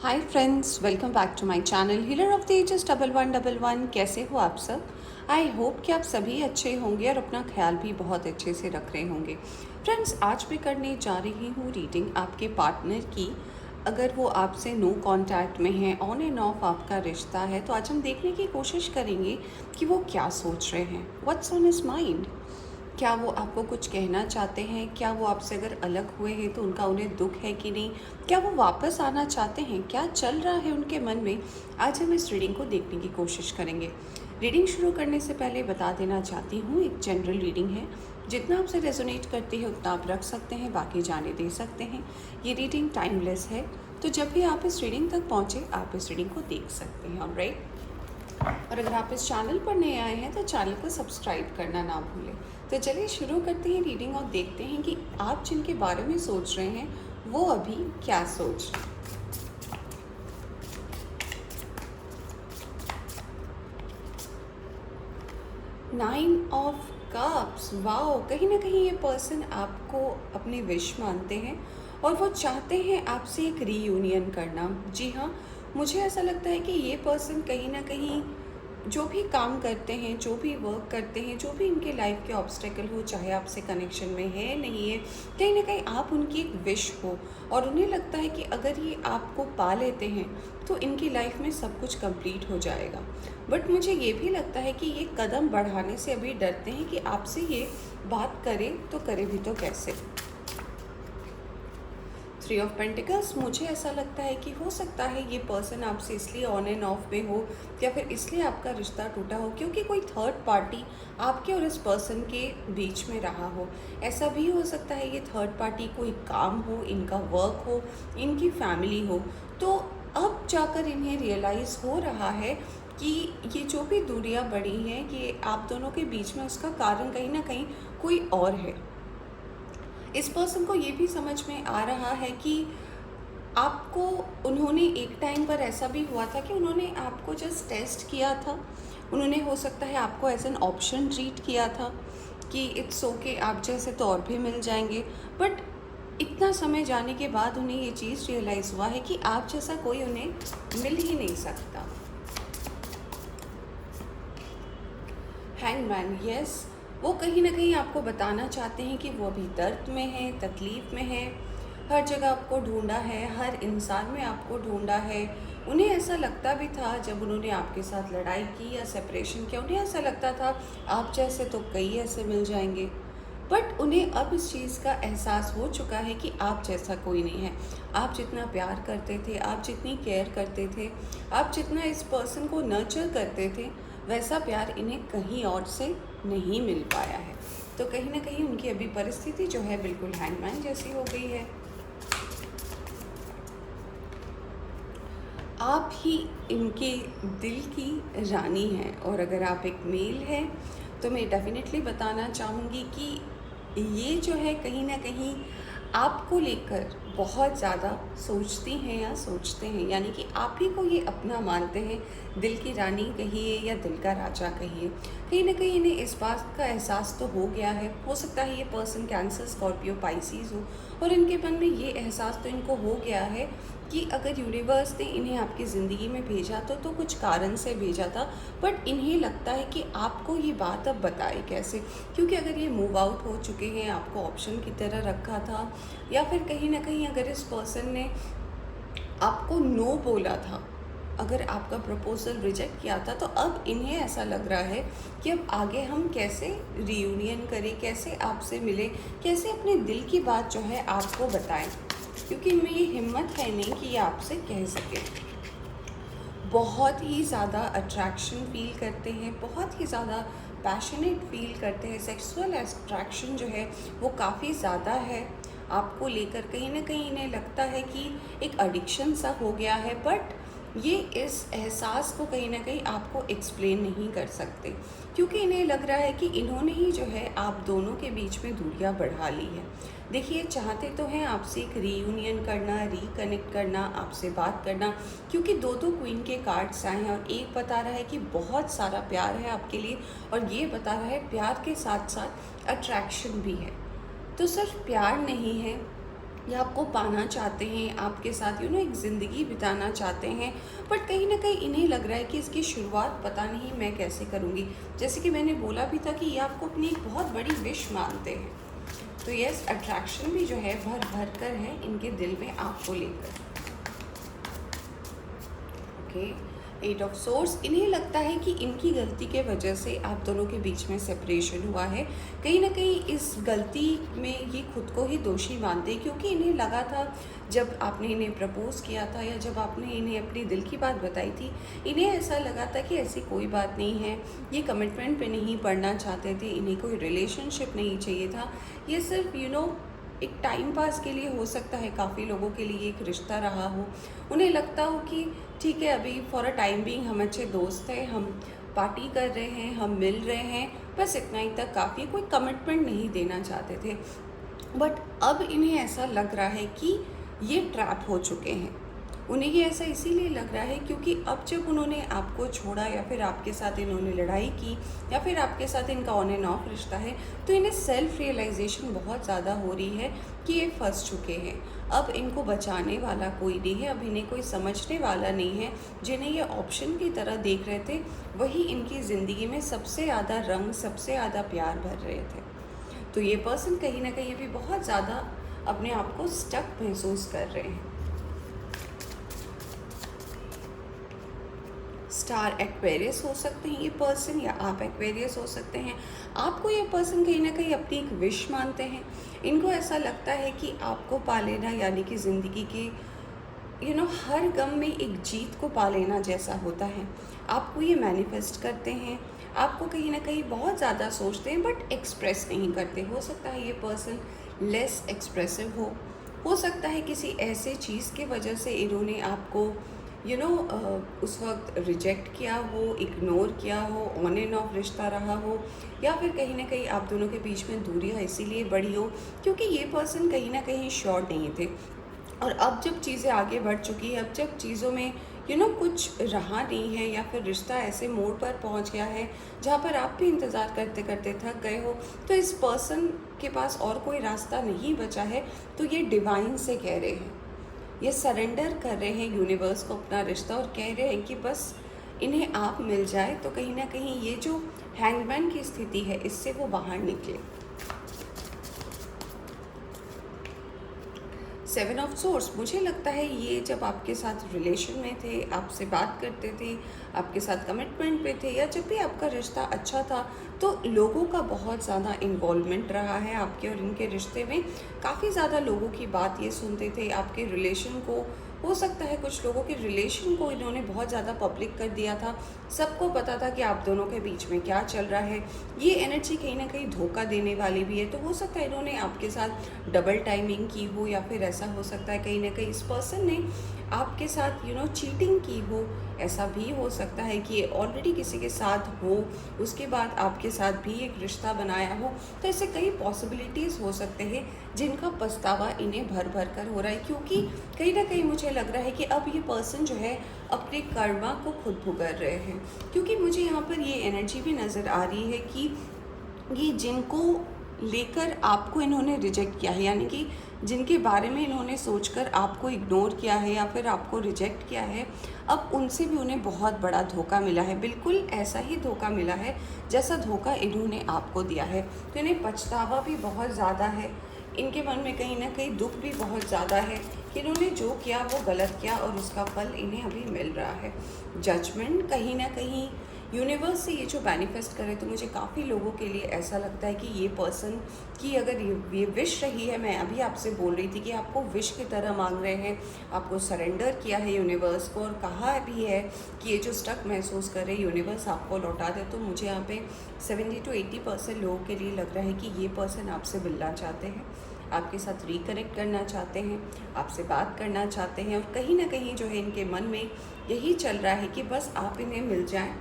Hi friends, welcome back to my channel healer of the ages 1111। कैसे हो आप सब? आई होप कि आप सभी अच्छे होंगे और अपना ख्याल भी बहुत अच्छे से रख रहे होंगे। फ्रेंड्स, आज मैं करने जा रही हूँ रीडिंग आपके पार्टनर की। अगर वो आपसे नो कांटेक्ट में है, ऑन एंड ऑफ आपका रिश्ता है, तो आज हम देखने की कोशिश करेंगे कि वो क्या सोच रहे हैं, व्हाट्स ऑन हिज माइंड। क्या वो आपको कुछ कहना चाहते हैं? क्या वो आपसे अगर अलग हुए हैं तो उनका उन्हें दुख है कि नहीं? क्या वो वापस आना चाहते हैं? क्या चल रहा है उनके मन में? आज हम इस रीडिंग को देखने की कोशिश करेंगे। रीडिंग शुरू करने से पहले बता देना चाहती हूँ, एक जनरल रीडिंग है। जितना आपसे रेजोनेट करती है उतना आप रख सकते हैं, बाकी जाने दे सकते हैं। ये रीडिंग टाइमलेस है, तो जब भी आप इस रीडिंग तक पहुँचे आप इस रीडिंग को देख सकते हैं। ऑलराइट, और अगर आप इस चैनल पर नए आए हैं तो चैनल को सब्सक्राइब करना ना भूलें। तो चलिए शुरू करते हैं रीडिंग और देखते हैं कि आप जिनके बारे में सोच रहे हैं वो अभी क्या सोच रहे हैं। Nine of cups, wow! कहीं ना कहीं ये पर्सन आपको अपने विश मानते हैं और वो चाहते हैं आपसे एक रीयूनियन करना। जी हाँ, मुझे ऐसा लगता है कि ये पर्सन कहीं ना कहीं जो भी काम करते हैं, जो भी वर्क करते हैं, जो भी इनके लाइफ के ऑब्स्टेकल हो, चाहे आपसे कनेक्शन में है नहीं है, कहीं ना कहीं आप उनकी एक विश हो और उन्हें लगता है कि अगर ये आपको पा लेते हैं तो इनकी लाइफ में सब कुछ कंप्लीट हो जाएगा। बट मुझे ये भी लगता है कि ये कदम बढ़ाने से अभी डरते हैं कि आपसे ये बात करें तो करे भी तो कैसे। थ्री ऑफ पेंटिकल्स, मुझे ऐसा लगता है कि हो सकता है ये पर्सन आपसे इसलिए ऑन एंड ऑफ में हो या फिर इसलिए आपका रिश्ता टूटा हो क्योंकि कोई थर्ड पार्टी आपके और इस पर्सन के बीच में रहा हो। ऐसा भी हो सकता है ये थर्ड पार्टी कोई काम हो, इनका वर्क हो, इनकी फैमिली हो। तो अब जाकर इन्हें रियलाइज़ हो रहा है कि ये जो भी दूरियां बढ़ी हैं, ये आप दोनों के बीच में उसका कारण कहीं ना कहीं कोई और है। इस पर्सन को ये भी समझ में आ रहा है कि आपको उन्होंने एक टाइम पर ऐसा भी हुआ था कि उन्होंने आपको जस्ट टेस्ट किया था। उन्होंने हो सकता है आपको एज एन ऑप्शन ट्रीट किया था कि इट्स ओके, आप जैसे तो और भी मिल जाएंगे। बट इतना समय जाने के बाद उन्हें ये चीज़ रियलाइज़ हुआ है कि आप जैसा कोई उन्हें मिल ही नहीं सकता। हैंगमैन, यस, वो कहीं ना कहीं आपको बताना चाहते हैं कि वो अभी दर्द में है, तकलीफ़ में है। हर जगह आपको ढूंढा है, हर इंसान में आपको ढूंढा है। उन्हें ऐसा लगता भी था जब उन्होंने आपके साथ लड़ाई की या सेपरेशन किया, उन्हें ऐसा लगता था आप जैसे तो कई ऐसे मिल जाएंगे। बट उन्हें अब इस चीज़ का एहसास हो चुका है कि आप जैसा कोई नहीं है। आप जितना प्यार करते थे, आप जितनी केयर करते थे, आप जितना इस पर्सन को नर्चर करते थे, वैसा प्यार इन्हें कहीं और से नहीं मिल पाया है। तो कहीं ना कहीं उनकी अभी परिस्थिति जो है बिल्कुल हैंगमैन जैसी हो गई है। आप ही इनके दिल की रानी हैं और अगर आप एक मेल हैं तो मैं डेफिनेटली बताना चाहूँगी कि ये जो है कहीं ना कहीं आपको लेकर बहुत ज़्यादा सोचती हैं या सोचते हैं, यानी कि आप ही को ये अपना मानते हैं। दिल की रानी कहिए या दिल का राजा कहिए, कहीं ना कहीं इन्हें इस बात का एहसास तो हो गया है। हो सकता है ये पर्सन कैंसर, स्कॉर्पियो, पाइसीज हो और इनके मन में ये एहसास तो इनको हो गया है कि अगर यूनिवर्स ने इन्हें आपकी ज़िंदगी में भेजा तो कुछ कारण से भेजा था। बट इन्हें लगता है कि आपको ये बात अब बताए कैसे, क्योंकि अगर ये मूव आउट हो चुके हैं, आपको ऑप्शन की तरह रखा था, या फिर कहीं ना कहीं अगर इस पर्सन ने आपको नो बोला था, अगर आपका प्रपोजल रिजेक्ट किया था, तो अब इन्हें ऐसा लग रहा है कि अब आगे हम कैसे रीयूनियन करें, कैसे आपसे मिले, कैसे अपने दिल की बात जो है आपको बताएं, क्योंकि इनमें ये हिम्मत है नहीं कि ये आपसे कह सके। बहुत ही ज़्यादा अट्रैक्शन फील करते हैं, बहुत ही ज़्यादा पैशनेट फील करते हैं। सेक्सुअल अट्रैक्शन जो है वो काफ़ी ज़्यादा है आपको लेकर। कहीं ना कहीं इन्हें लगता है कि एक एडिक्शन सा हो गया है, बट ये इस एहसास को कहीं ना कहीं आपको एक्सप्लेन नहीं कर सकते, क्योंकि इन्हें लग रहा है कि इन्होंने ही जो है आप दोनों के बीच में दूरियां बढ़ा ली है। देखिए, चाहते तो हैं आपसे एक रीयूनियन करना, रिकनेक्ट करना, आपसे बात करना, क्योंकि दो दो क्वीन के कार्ड्स आए हैं और एक बता रहा है कि बहुत सारा प्यार है आपके लिए और ये बता रहा है प्यार के साथ साथ अट्रैक्शन भी है। तो सिर्फ प्यार नहीं है, या आपको पाना चाहते हैं, आपके साथ एक ज़िंदगी बिताना चाहते हैं, बट कहीं ना कहीं इन्हें लग रहा है कि इसकी शुरुआत पता नहीं मैं कैसे करूँगी। जैसे कि मैंने बोला भी था कि ये आपको अपनी एक बहुत बड़ी विश मानते हैं। तो यस, अट्रैक्शन भी जो है भर भर कर है इनके दिल में आपको लेकर। ओके, 8 ऑफ सोर्स, इन्हें लगता है कि इनकी गलती के वजह से आप दोनों के बीच में सेपरेशन हुआ है। कहीं ना कहीं इस गलती में ये खुद को ही दोषी मानते हैं, क्योंकि इन्हें लगा था जब आपने इन्हें प्रपोज़ किया था या जब आपने इन्हें अपनी दिल की बात बताई थी, इन्हें ऐसा लगा था कि ऐसी कोई बात नहीं है, ये कमिटमेंट पे नहीं पड़ना चाहते थे, इन्हें कोई रिलेशनशिप नहीं चाहिए था, ये सिर्फ एक टाइम पास के लिए हो सकता है। काफ़ी लोगों के लिए एक रिश्ता रहा हो, उन्हें लगता हो कि ठीक है, अभी फॉर अ टाइम बीइंग हम अच्छे दोस्त हैं, हम पार्टी कर रहे हैं, हम मिल रहे हैं, बस इतना ही तक काफ़ी, कोई कमिटमेंट नहीं देना चाहते थे। बट अब इन्हें ऐसा लग रहा है कि ये ट्रैप हो चुके हैं। उन्हें ये ऐसा इसीलिए लग रहा है क्योंकि अब जब उन्होंने आपको छोड़ा या फिर आपके साथ इन्होंने लड़ाई की या फिर आपके साथ इनका ऑन एंड ऑफ रिश्ता है, तो इन्हें सेल्फ रियलाइजेशन बहुत ज़्यादा हो रही है कि ये फंस चुके हैं। अब इनको बचाने वाला कोई नहीं है, अब इन्हें कोई समझने वाला नहीं है। जिन्हें ये ऑप्शन की तरह देख रहे थे, वही इनकी ज़िंदगी में सबसे ज़्यादा रंग, सबसे ज़्यादा प्यार भर रहे थे। तो ये पर्सन कहीं ना कहीं अभी बहुत ज़्यादा अपने आप को स्टक महसूस कर रहे हैं। स्टार एक्वेरियस हो सकते हैं ये पर्सन, या आप एक्वेरियस हो सकते हैं। आपको ये पर्सन कहीं ना कहीं अपनी एक विश मानते हैं। इनको ऐसा लगता है कि आपको पा लेना यानी कि ज़िंदगी के हर गम में एक जीत को पा लेना जैसा होता है। आपको ये मैनिफेस्ट करते हैं, आपको कहीं ना कहीं बहुत ज़्यादा सोचते हैं, बट एक्सप्रेस नहीं करते। हो सकता है ये पर्सन लेस एक्सप्रेसिव हो सकता है किसी ऐसे चीज़ के वजह से इन्होंने आपको उस वक्त रिजेक्ट किया हो, इग्नोर किया हो, ऑन एंड ऑफ रिश्ता रहा हो, या फिर कहीं ना कहीं आप दोनों के बीच में दूरियां इसीलिए बढ़ी हो क्योंकि ये पर्सन कहीं ना कहीं श्योर नहीं थे। और अब जब चीज़ें आगे बढ़ चुकी है, अब जब चीज़ों में कुछ रहा नहीं है, या फिर रिश्ता ऐसे मोड़ पर पहुंच गया है जहाँ पर आप भी इंतज़ार करते करते थक गए हो, तो इस पर्सन के पास और कोई रास्ता नहीं बचा है। तो ये डिवाइन से कह रहे हैं, ये सरेंडर कर रहे हैं यूनिवर्स को अपना रिश्ता, और कह रहे हैं कि बस इन्हें आप मिल जाए तो कहीं ना कहीं ये जो हैंगमैन की स्थिति है इससे वो बाहर निकले। 7 ऑफ सोर्स, मुझे लगता है ये जब आपके साथ रिलेशन में थे, आपसे बात करते थे, आपके साथ कमिटमेंट पे थे, या जब भी आपका रिश्ता अच्छा था, तो लोगों का बहुत ज़्यादा इन्वॉल्वमेंट रहा है आपके और इनके रिश्ते में। काफ़ी ज़्यादा लोगों की बात ये सुनते थे, आपके रिलेशन को, हो सकता है कुछ लोगों के रिलेशन को इन्होंने बहुत ज़्यादा पब्लिक कर दिया था। सबको पता था कि आप दोनों के बीच में क्या चल रहा है। ये एनर्जी कहीं ना कहीं धोखा देने वाली भी है, तो हो सकता है इन्होंने आपके साथ डबल टाइमिंग की हो, या फिर ऐसा हो सकता है कहीं ना कहीं इस पर्सन ने आपके साथ चीटिंग की हो। ऐसा भी हो सकता है कि ऑलरेडी किसी के साथ हो, उसके बाद आपके साथ भी एक रिश्ता बनाया हो। तो ऐसे कई पॉसिबिलिटीज़ हो सकते हैं जिनका पछतावा इन्हें भर भर कर हो रहा है, क्योंकि कहीं ना कहीं मुझे लग रहा है कि अब ये पर्सन जो है अपने कर्मा को खुद भुगत रहे हैं। क्योंकि मुझे यहाँ पर ये एनर्जी भी नज़र आ रही है कि ये जिनको लेकर आपको इन्होंने रिजेक्ट किया है, यानी कि जिनके बारे में इन्होंने सोचकर आपको इग्नोर किया है या फिर आपको रिजेक्ट किया है, अब उनसे भी उन्हें बहुत बड़ा धोखा मिला है। बिल्कुल ऐसा ही धोखा मिला है जैसा धोखा इन्होंने आपको दिया है। तो इन्हें पछतावा भी बहुत ज़्यादा है, इनके मन में कहीं ना कहीं दुख भी बहुत ज़्यादा है कि इन्होंने जो किया वो गलत किया और उसका फल इन्हें अभी मिल रहा है। जजमेंट, कहीं ना कहीं यूनिवर्स से ये जो मैनिफेस्ट करे, तो मुझे काफ़ी लोगों के लिए ऐसा लगता है कि ये पर्सन की अगर ये विश रही है, मैं अभी आपसे बोल रही थी कि आपको विश की तरह मांग रहे हैं, आपको सरेंडर किया है यूनिवर्स को, और कहा भी है कि ये जो स्टक महसूस कर रहे यूनिवर्स आपको लौटा दे। तो मुझे यहाँ पे 70 to 80% लोगों के लिए लग रहा है कि ये पर्सन आपसे मिलना चाहते हैं, आपके साथ रिकनेक्ट करना चाहते हैं, आपसे बात करना चाहते हैं, और कहीं ना कहीं जो है इनके मन में यही चल रहा है कि बस आप इन्हें मिल जाएं,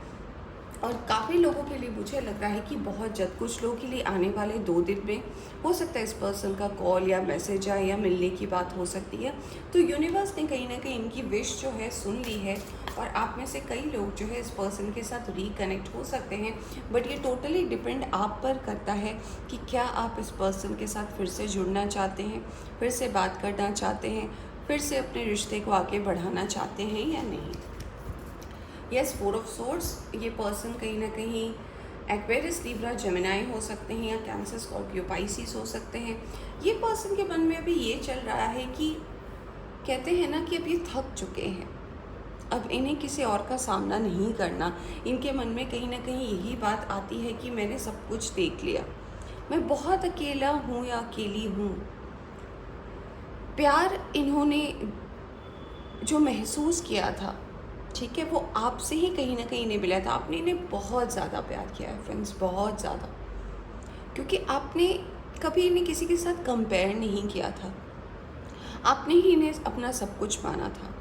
और काफ़ी लोगों के लिए मुझे लग रहा है कि बहुत जल्द, कुछ लोगों के लिए आने वाले 2 दिन में हो सकता है इस पर्सन का कॉल या मैसेज आए या मिलने की बात हो सकती है। तो यूनिवर्स ने कहीं ना कहीं इनकी विश जो है सुन ली है, और आप में से कई लोग जो है इस पर्सन के साथ रिकनेक्ट हो सकते हैं। बट ये टोटली डिपेंड आप पर करता है कि क्या आप इस पर्सन के साथ फिर से जुड़ना चाहते हैं, फिर से बात करना चाहते हैं, फिर से अपने रिश्ते को आगे बढ़ाना चाहते हैं या नहीं। यस, 4 ऑफ सोर्ड्स, ये पर्सन कहीं ना कहीं एक्वेरियस, लिब्रा, जेमिनाई हो सकते हैं, या कैंसर, स्कॉर्पियो, पाइसिस हो सकते हैं। ये पर्सन के मन में अभी ये चल रहा है कि कहते हैं ना कि अब ये थक चुके हैं, अब इन्हें किसी और का सामना नहीं करना। इनके मन में कहीं ना कहीं यही बात आती है कि मैंने सब कुछ देख लिया, मैं बहुत अकेला हूँ या अकेली हूँ। प्यार इन्होंने जो महसूस किया था, ठीक है, वो आपसे ही कहीं ना कहीं नहीं मिला था। आपने इन्हें बहुत ज़्यादा प्यार किया है फ्रेंड्स, बहुत ज़्यादा, क्योंकि आपने कभी इन्हें किसी के साथ कंपेयर नहीं किया था, आपने ही इन्हें अपना सब कुछ माना था।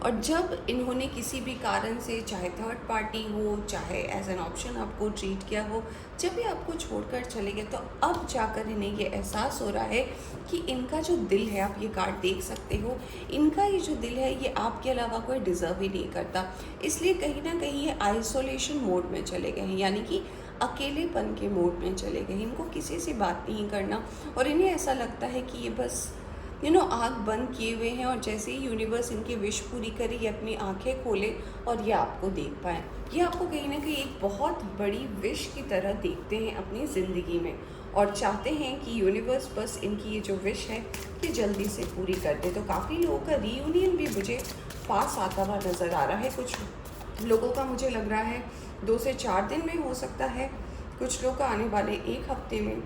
और जब इन्होंने किसी भी कारण से, चाहे थर्ड पार्टी हो, चाहे एज एन ऑप्शन आपको ट्रीट किया हो, जब भी आपको छोड़कर चले गए, तो अब जाकर इन्हें ये एहसास हो रहा है कि इनका जो दिल है, आप ये कार्ड देख सकते हो, इनका ये जो दिल है ये आपके अलावा कोई डिज़र्व ही नहीं करता। इसलिए कहीं ना कहीं ये आइसोलेशन मोड में चले गए हैं, यानी कि अकेलेपन के मोड में चले गए। इनको किसी से बात नहीं करना, और इन्हें ऐसा लगता है कि ये बस आँख बंद किए हुए हैं, और जैसे ही यूनिवर्स इनकी विश पूरी करे, ये अपनी आंखें खोले और ये आपको देख पाएँ। ये आपको कहीं ना कहीं एक बहुत बड़ी विश की तरह देखते हैं अपनी ज़िंदगी में, और चाहते हैं कि यूनिवर्स बस इनकी ये जो विश है ये जल्दी से पूरी कर दे। तो काफ़ी लोगों का रीयूनियन भी मुझे पास आता हुआ नज़र आ रहा है। कुछ लोगों का मुझे लग रहा है 2 से 4 दिन में हो सकता है, कुछ लोग का आने वाले 1 हफ्ते में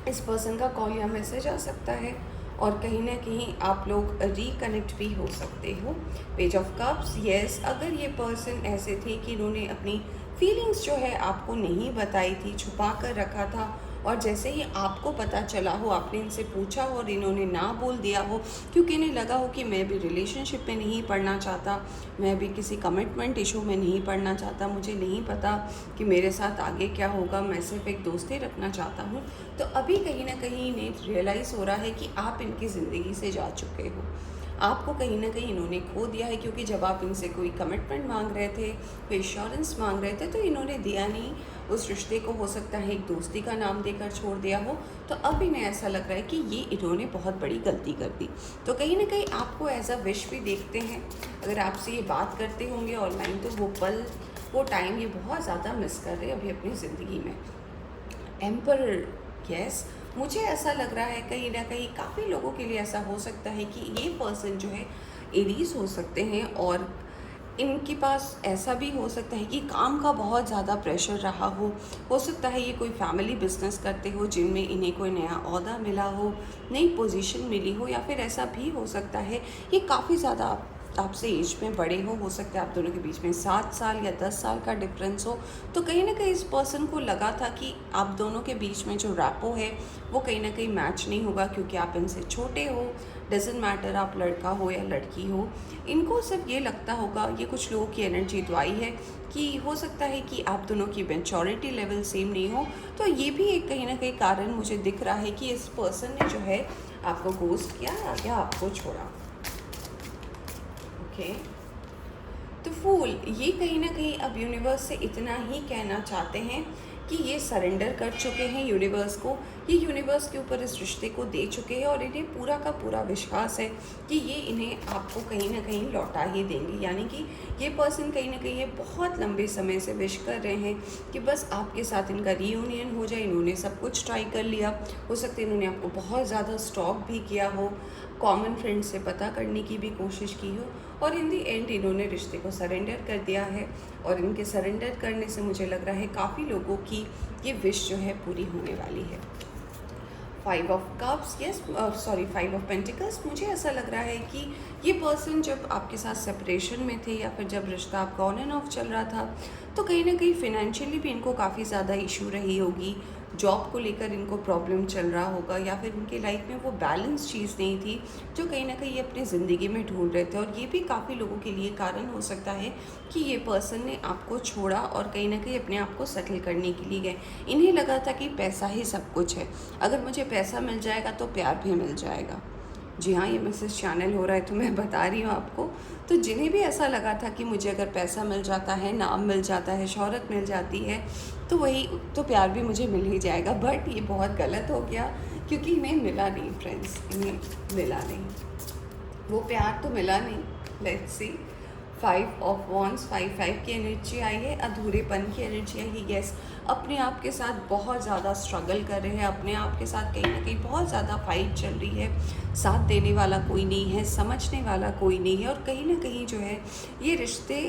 इस पर्सन का कॉल या मैसेज आ सकता है, और कहीं ना कहीं आप लोग रिकनेक्ट भी हो सकते हो। पेज ऑफ कप्स, यस, अगर ये पर्सन ऐसे थे कि इन्होंने अपनी फीलिंग्स जो है आपको नहीं बताई थी, छुपा कर रखा था, और जैसे ही आपको पता चला हो, आपने इनसे पूछा हो और इन्होंने ना बोल दिया हो, क्योंकि इन्हें लगा हो कि मैं भी रिलेशनशिप में नहीं पढ़ना चाहता, मैं भी किसी कमिटमेंट इशू में नहीं पढ़ना चाहता, मुझे नहीं पता कि मेरे साथ आगे क्या होगा, मैं सिर्फ एक दोस्ती रखना चाहता हूँ। तो अभी कहीं ना कहीं इन्हें रियलाइज़ हो रहा है कि आप इनकी ज़िंदगी से जा चुके हो, आपको कहीं ना कहीं इन्होंने खो दिया है। क्योंकि जब आप इनसे कोई कमिटमेंट मांग रहे थे, कोई एश्योरेंस मांग रहे थे, तो इन्होंने दिया नहीं। उस रिश्ते को हो सकता है एक दोस्ती का नाम देकर छोड़ दिया हो। तो अब इन्हें ऐसा लग रहा है कि ये इन्होंने बहुत बड़ी गलती कर दी। तो कहीं ना कहीं आपको एज अ विश भी देखते हैं, अगर आपसे ये बात करते होंगे ऑनलाइन, तो वो पल, वो टाइम ये बहुत ज़्यादा मिस कर रहे हैं अभी अपनी ज़िंदगी में। एम्परर, यस, मुझे ऐसा लग रहा है कहीं ना कहीं काफ़ी लोगों के लिए ऐसा हो सकता है कि ये पर्सन जो है एरीज हो सकते हैं, और इनके पास ऐसा भी हो सकता है कि काम का बहुत ज़्यादा प्रेशर रहा हो सकता है ये कोई फैमिली बिजनेस करते हो जिनमें इन्हें कोई नया ओहदा मिला हो, नई पोजीशन मिली हो, या फिर ऐसा भी हो सकता है ये काफ़ी ज़्यादा आपसे एज में बड़े हो सकता है आप दोनों के बीच में 7 साल या 10 साल का डिफरेंस हो। तो कहीं ना कहीं इस पर्सन को लगा था कि आप दोनों के बीच में जो रैपो है वो कहीं ना कहीं मैच नहीं होगा, क्योंकि आप इनसे छोटे हो, डजेंट मैटर आप लड़का हो या लड़की हो। इनको सिर्फ ये लगता होगा, ये कुछ लोगों की एनर्जी तो आई है कि हो सकता है कि आप दोनों की मैच्योरिटी लेवल सेम नहीं हो। तो ये भी एक कहीं ना कहीं कारण मुझे दिख रहा है कि इस पर्सन ने जो है आपको गोस्ट किया या आपको छोड़ा। ओके, तो फूल, ये कहीं ना कहीं अब यूनिवर्स से इतना ही कहना चाहते हैं कि ये सरेंडर कर चुके हैं यूनिवर्स को, ये यूनिवर्स के ऊपर इस रिश्ते को दे चुके हैं, और इन्हें पूरा का पूरा विश्वास है कि ये इन्हें आपको कहीं ना कहीं लौटा ही देंगे। यानी कि ये पर्सन कहीं ना कहीं ये बहुत लंबे समय से विश कर रहे हैं कि बस आपके साथ इनका रीयूनियन हो जाए। इन्होंने सब कुछ ट्राई कर लिया, हो सकता है इन्होंने आपको बहुत ज़्यादा स्टॉक भी किया हो, कॉमन फ्रेंड से पता करने की भी कोशिश की हो, और इन दी एंड इन्होंने रिश्ते को सरेंडर कर दिया है। और इनके सरेंडर करने से मुझे लग रहा है काफ़ी लोगों की ये विश जो है पूरी होने वाली है। 5 of cups, yes, sorry 5 of pentacles, मुझे ऐसा लग रहा है कि ये पर्सन जब आपके साथ सेपरेशन में थे, या फिर जब रिश्ता आपका ऑन एंड ऑफ चल रहा था, तो कहीं ना कहीं फिनेंशियली भी इनको काफ़ी ज़्यादा इशू रही होगी, जॉब को लेकर इनको प्रॉब्लम चल रहा होगा, या फिर इनके लाइफ में वो बैलेंस चीज़ नहीं थी जो कहीं ना कहीं ये अपनी ज़िंदगी में ढूंढ रहे थे। और ये भी काफ़ी लोगों के लिए कारण हो सकता है कि ये पर्सन ने आपको छोड़ा और कहीं ना कहीं अपने आप को सेटल करने के लिए गए। इन्हें लगा था कि पैसा ही सब कुछ है, अगर मुझे पैसा मिल जाएगा तो प्यार भी मिल जाएगा। जी हाँ, ये मैसेज चैनल हो रहा है तो मैं बता रही हूँ आपको। तो जिन्हें भी ऐसा लगा था कि मुझे अगर पैसा मिल जाता है, नाम मिल जाता है, शोहरत मिल जाती है, तो वही तो प्यार भी मुझे मिल ही जाएगा। बट ये बहुत गलत हो गया, क्योंकि इन्हें मिला नहीं फ्रेंड्स, इन्हें मिला नहीं, वो प्यार तो मिला नहीं। लेट्स सी, 5 ऑफ वॉन्ड्स, 5 की एनर्जी आई है, अधूरेपन की एनर्जी आई है। यस, अपने आप के साथ बहुत ज़्यादा स्ट्रगल कर रहे हैं, अपने आप के साथ कहीं ना कहीं बहुत ज़्यादा फाइट चल रही है, साथ देने वाला कोई नहीं है, समझने वाला कोई नहीं है। और कहीं ना कहीं जो है ये रिश्ते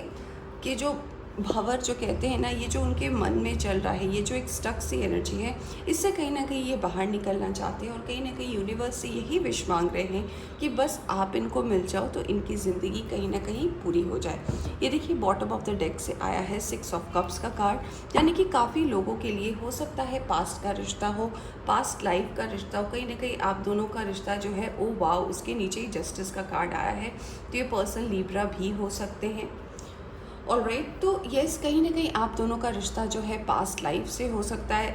के जो भंवर जो कहते हैं ना, ये जो उनके मन में चल रहा है, ये जो एक स्टक सी एनर्जी है, इससे कहीं ना कहीं ये बाहर निकलना चाहते हैं। और कहीं ना कहीं यूनिवर्स से यही विश मांग रहे हैं कि बस आप इनको मिल जाओ तो इनकी ज़िंदगी कहीं ना कहीं पूरी हो जाए। ये देखिए, बॉटम ऑफ द डेक से आया है 6 ऑफ कप्स का कार्ड, यानी कि काफ़ी लोगों के लिए हो सकता है पास्ट का रिश्ता हो, पास्ट लाइफ का रिश्ता हो, कहीं ना कहीं आप दोनों का रिश्ता जो है, ओ वाओ, उसके नीचे ही जस्टिस का कार्ड आया है। तो ये पर्सन लीब्रा भी हो सकते हैं। ऑलराइट, तो यस, कहीं ना कहीं आप दोनों का रिश्ता जो है पास्ट लाइफ से हो सकता है।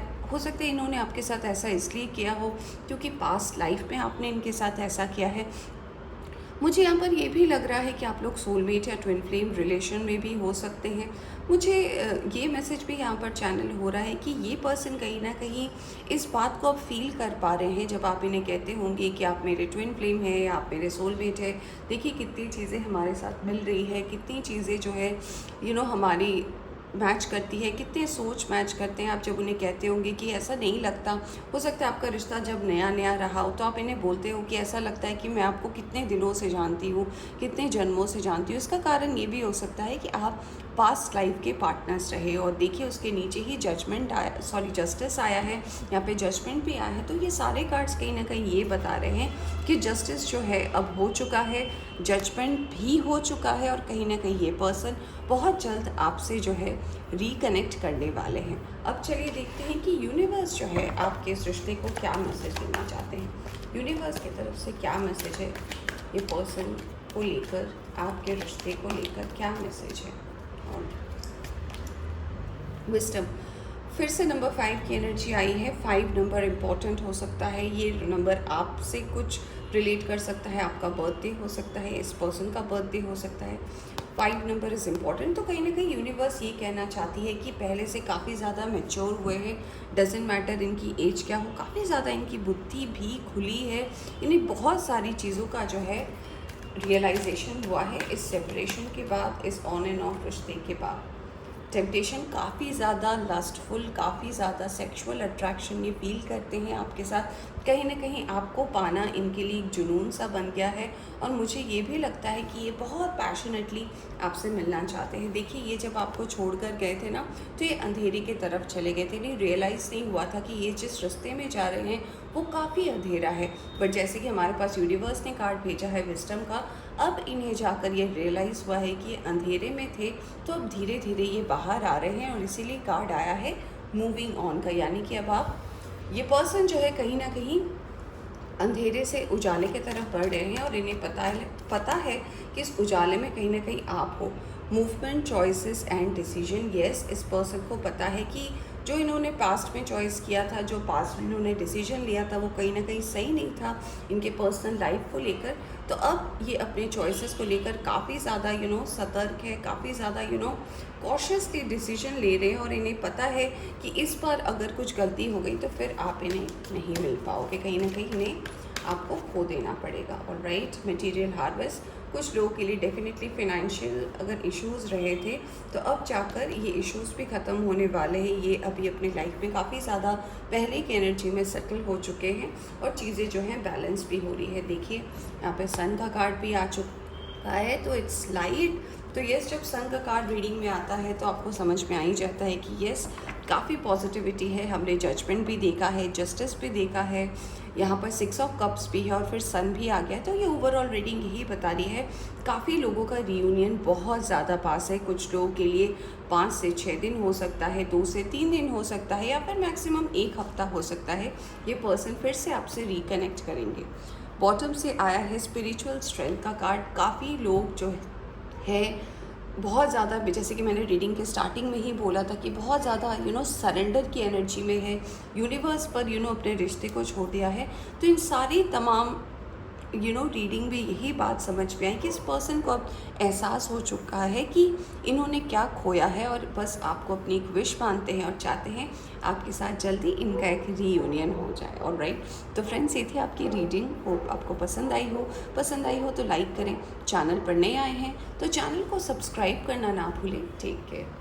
इन्होंने आपके साथ ऐसा इसलिए किया हो क्योंकि पास्ट लाइफ में आपने इनके साथ ऐसा किया है। मुझे यहाँ पर ये भी लग रहा है कि आप लोग सोलमेट या ट्विन फ्लेम रिलेशन में भी हो सकते हैं। मुझे ये मैसेज भी यहाँ पर चैनल हो रहा है कि ये पर्सन कहीं ना कहीं इस बात को अब फील कर पा रहे हैं जब आप इन्हें कहते होंगे कि आप मेरे ट्विन फ्लेम हैं या आप मेरे सोलमेट है। देखिए कितनी चीज़ें हमारे साथ मिल रही है, कितनी चीज़ें जो है हमारी मैच करती है, कितने सोच मैच करते हैं। आप जब उन्हें कहते होंगे कि ऐसा नहीं लगता, हो सकता है आपका रिश्ता जब नया नया रहा हो तो आप इन्हें बोलते हो कि ऐसा लगता है कि मैं आपको कितने दिनों से जानती हूँ, कितने जन्मों से जानती हूँ। इसका कारण ये भी हो सकता है कि आप पास्ट लाइफ के पार्टनर्स रहे। और देखिए उसके नीचे ही जस्टिस आया है, यहाँ पे जजमेंट भी आया है। तो ये सारे कार्ड्स कहीं ना कहीं ये बता रहे हैं कि जस्टिस जो है अब हो चुका है, जजमेंट भी हो चुका है, और कहीं ना कहीं ये पर्सन बहुत जल्द आपसे जो है रिकनेक्ट करने वाले हैं। अब चलिए देखते हैं कि यूनिवर्स जो है आपके इस रिश्ते को क्या मैसेज देना चाहते हैं। यूनिवर्स की तरफ से क्या मैसेज है ये पर्सन को लेकर, आपके रिश्ते को लेकर क्या मैसेज है। और विस्डम, फिर से नंबर 5 की एनर्जी आई है। 5 नंबर इम्पॉर्टेंट हो सकता है, ये नंबर आपसे कुछ रिलेट कर सकता है, आपका बर्थडे हो सकता है, इस पर्सन का बर्थडे हो सकता है। 5 नंबर इज़ इम्पॉर्टेंट। तो कहीं ना कहीं यूनिवर्स ये कहना चाहती है कि पहले से काफ़ी ज़्यादा मैच्योर हुए हैं, डजेंट मैटर इनकी एज क्या हो, काफ़ी ज़्यादा इनकी बुद्धि भी खुली है, इन्हें बहुत सारी चीज़ों का जो है रियलाइजेशन हुआ है इस सेपरेशन के बाद, इस ऑन एंड ऑफ रिश्ते के बाद। टेम्पटेशन काफ़ी ज़्यादा लस्टफुल, काफ़ी ज़्यादा सेक्सुअल अट्रैक्शन ये फील करते हैं आपके साथ। कहीं ना कहीं आपको पाना इनके लिए एक जुनून सा बन गया है। और मुझे ये भी लगता है कि ये बहुत पैशनेटली आपसे मिलना चाहते हैं। देखिए ये जब आपको छोड़कर गए थे ना, तो ये अंधेरे की तरफ चले गए थे, इन्हें रियलाइज़ नहीं हुआ था कि ये जिस रास्ते में जा रहे हैं वो काफ़ी अंधेरा है। बट जैसे कि हमारे पास यूनिवर्स ने कार्ड भेजा है विजडम का, अब इन्हें जाकर ये रियलाइज़ हुआ है कि ये अंधेरे में थे, तो अब धीरे धीरे ये बाहर आ रहे हैं। और इसीलिए कार्ड आया है मूविंग ऑन का, यानी कि अब आप, ये पर्सन जो है कहीं ना कहीं अंधेरे से उजाले की तरफ बढ़ रहे हैं। और इन्हें पता है कि इस उजाले में कहीं ना कहीं आप हो। Movement, choices and decision, yes, इस पर्सन को पता है कि जो इन्होंने पास्ट में चॉइस किया था, जो पास्ट में इन्होंने डिसीजन लिया था, वो कहीं ना कहीं सही नहीं था इनके पर्सनल लाइफ को लेकर। तो अब ये अपने चॉइसेस को लेकर काफ़ी ज़्यादा सतर्क है, काफ़ी ज़्यादा कॉशियसली डिसीजन ले रहे हैं। और इन्हें पता है कि इस बार अगर कुछ गलती हो गई तो फिर आप इन्हें नहीं मिल पाओगे, कहीं ना कहीं इन्हें आपको खो देना पड़ेगा। और राइट, मटीरियल हार्वेस्ट, कुछ लोगों के लिए डेफिनेटली फिनेंशियल अगर इश्यूज़ रहे थे तो अब जाकर ये इश्यूज़ भी ख़त्म होने वाले हैं। ये अभी अपनी लाइफ में काफ़ी ज़्यादा पहले की एनर्जी में सेटल हो चुके हैं और चीज़ें जो हैं बैलेंस भी हो रही है। देखिए यहाँ पे सन का कार्ड भी आ चुका है, तो इट्स लाइट। तो यस, जब सन का कार्ड रीडिंग में आता है तो आपको समझ में आ ही जाता है कि यस, काफ़ी पॉजिटिविटी है। हमने जजमेंट भी देखा है, जस्टिस भी देखा है, यहाँ पर 6 ऑफ कप्स भी है और फिर सन भी आ गया। तो ये ओवरऑल रीडिंग यही बता रही है काफ़ी लोगों का रीयूनियन बहुत ज़्यादा पास है। कुछ लोगों के लिए 5 से 6 दिन हो सकता है, 2 से 3 दिन हो सकता है, या फिर मैक्सिमम 1 हफ्ता हो सकता है। ये पर्सन फिर से आपसे रिकनेक्ट करेंगे। बॉटम से आया है स्पिरिचुअल स्ट्रेंथ का कार्ड। काफ़ी लोग जो है बहुत ज़्यादा, जैसे कि मैंने रीडिंग के स्टार्टिंग में ही बोला था कि बहुत ज़्यादा सरेंडर की एनर्जी में है, यूनिवर्स पर अपने रिश्ते को छोड़ दिया है। तो इन सारी तमाम रीडिंग में यही बात समझ में आई कि इस पर्सन को अब एहसास हो चुका है कि इन्होंने क्या खोया है, और बस आपको अपनी एक विश मानते हैं और चाहते हैं आपके साथ जल्दी इनका एक रीयूनियन हो जाए। ऑलराइट, तो फ्रेंड्स ये थी आपकी रीडिंग। होप आपको पसंद आई हो तो लाइक करें। चैनल पर नए आए हैं तो चैनल को सब्सक्राइब करना ना भूलें। Take care.